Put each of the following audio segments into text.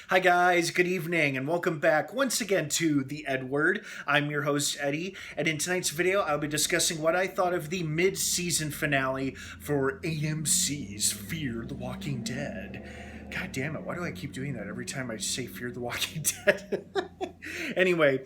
Hi guys, good evening, and welcome back once again to the EdWord. I'm your host Eddie, and in tonight's video I'll be discussing what I thought of the mid-season finale for AMC's Fear the Walking Dead. God damn it, why do I keep doing that every time I say Fear the Walking Dead? Anyway,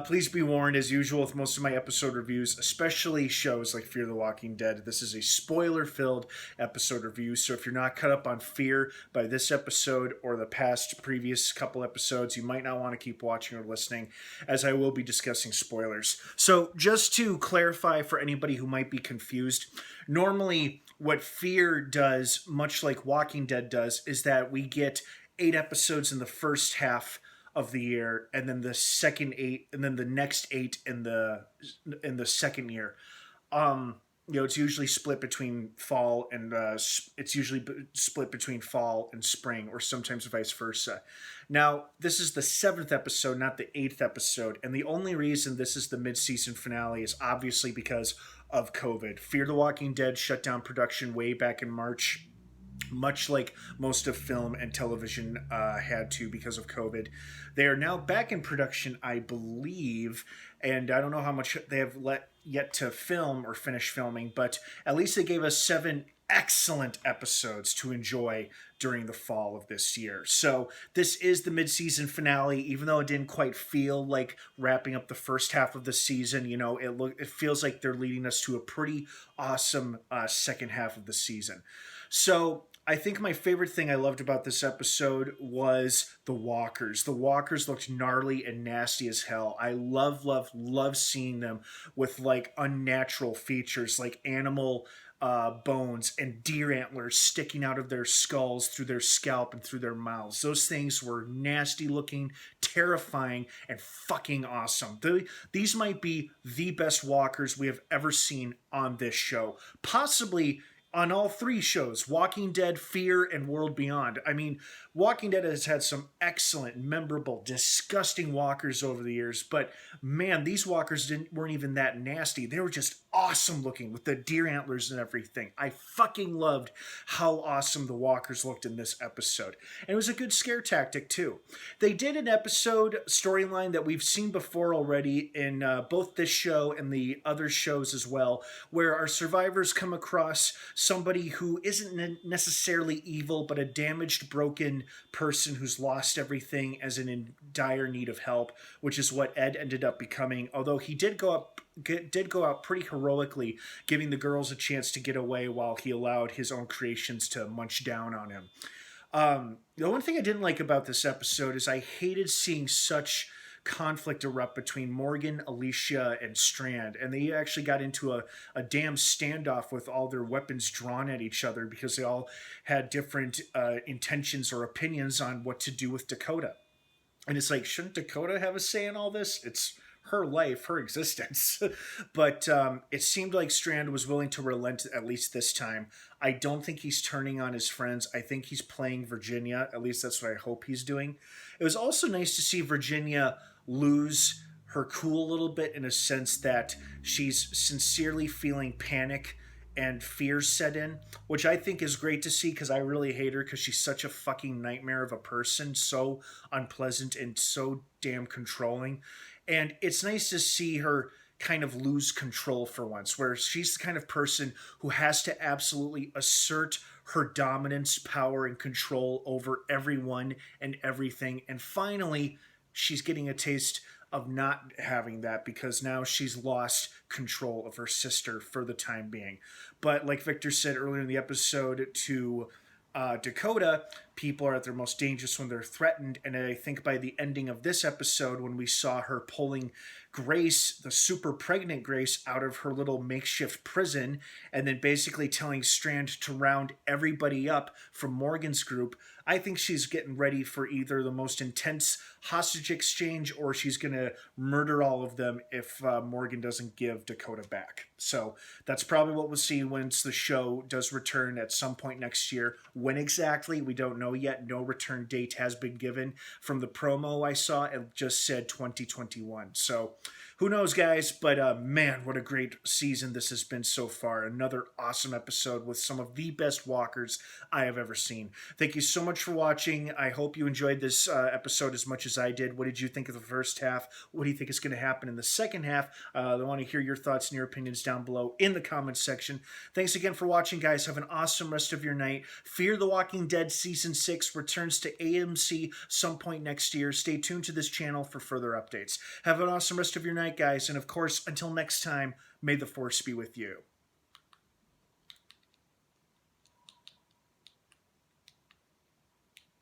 please be warned, as usual with most of my episode reviews, especially shows like Fear the Walking Dead, this is a spoiler-filled episode review, so if you're not caught up on Fear by this episode or the past previous couple episodes, you might not want to keep watching or listening, as I will be discussing spoilers. So just to clarify for anybody who might be confused, normally what Fear does, much like Walking Dead does, is that we get 8 episodes in the first half of the year, and then the second 8, and then the next 8 in the second year. It's usually split between fall and split between fall and spring, or sometimes vice versa. Now, this is the 7th episode, not the 8th episode, and the only reason this is the mid-season finale is obviously because of COVID. Fear the Walking Dead shut down production way back in March, much like most of film and television had to because of COVID. They are now back in production, I believe, and I don't know how much they have yet to film or finish filming, but at least they gave us 7 excellent episodes to enjoy during the fall of this year. So this is the mid-season finale, even though it didn't quite feel like wrapping up the first half of the season. It feels like they're leading us to a pretty awesome second half of the season. So I think my favorite thing I loved about this episode was the walkers. The walkers looked gnarly and nasty as hell. I love seeing them with like unnatural features like animal bones and deer antlers sticking out of their skulls through their scalp and through their mouths. Those things were nasty looking, terrifying, and fucking awesome. These might be the best walkers we have ever seen on this show. Possibly on all 3 shows, Walking Dead, Fear, and World Beyond. I mean, Walking Dead has had some excellent, memorable, disgusting walkers over the years, but man, these walkers weren't even that nasty. They were just awesome looking with the deer antlers and everything. I fucking loved how awesome the walkers looked in this episode. And it was a good scare tactic too. They did an episode storyline that we've seen before already in both this show and the other shows as well, where our survivors come across somebody who isn't necessarily evil, but a damaged, broken person who's lost everything as in dire need of help, which is what Ed ended up becoming, although he did go out pretty heroically, giving the girls a chance to get away while he allowed his own creations to munch down on him. The one thing I didn't like about this episode is I hated seeing such conflict erupt between Morgan, Alicia, and Strand, and they actually got into a damn standoff with all their weapons drawn at each other because they all had different intentions or opinions on what to do with Dakota. And it's like, shouldn't Dakota have a say in all this? It's her life, her existence. But it seemed like Strand was willing to relent at least this time. I don't think he's turning on his friends. I think he's playing Virginia. At least that's what I hope he's doing. It was also nice to see Virginia lose her cool a little bit, in a sense that she's sincerely feeling panic and fear set in, which I think is great to see because I really hate her because she's such a fucking nightmare of a person, so unpleasant and so damn controlling. And it's nice to see her kind of lose control for once, where she's the kind of person who has to absolutely assert her dominance, power, and control over everyone and everything. And finally, she's getting a taste of not having that because now she's lost control of her sister for the time being. But like Victor said earlier in the episode to Dakota, people are at their most dangerous when they're threatened. And I think by the ending of this episode, when we saw her pulling Grace, the super pregnant Grace, out of her little makeshift prison, and then basically telling Strand to round everybody up from Morgan's group, I think she's getting ready for either the most intense hostage exchange or she's going to murder all of them if Morgan doesn't give Dakota back. So that's probably what we'll see once the show does return at some point next year. When exactly, we don't know yet. No return date has been given. From the promo I saw, it just said 2021. So Who knows, guys? But man, what a great season this has been so far. Another awesome episode with some of the best walkers I have ever seen. Thank you so much for watching. I hope you enjoyed this episode as much as I did. What did you think of the first half? What do you think is going to happen in the second half? I want to hear your thoughts and your opinions down below in the comments section. Thanks again for watching, guys. Have an awesome rest of your night. Fear the Walking Dead Season 6 returns to AMC some point next year. Stay tuned to this channel for further updates. Have an awesome rest of your night, guys. And of course, until next time, may the Force be with you.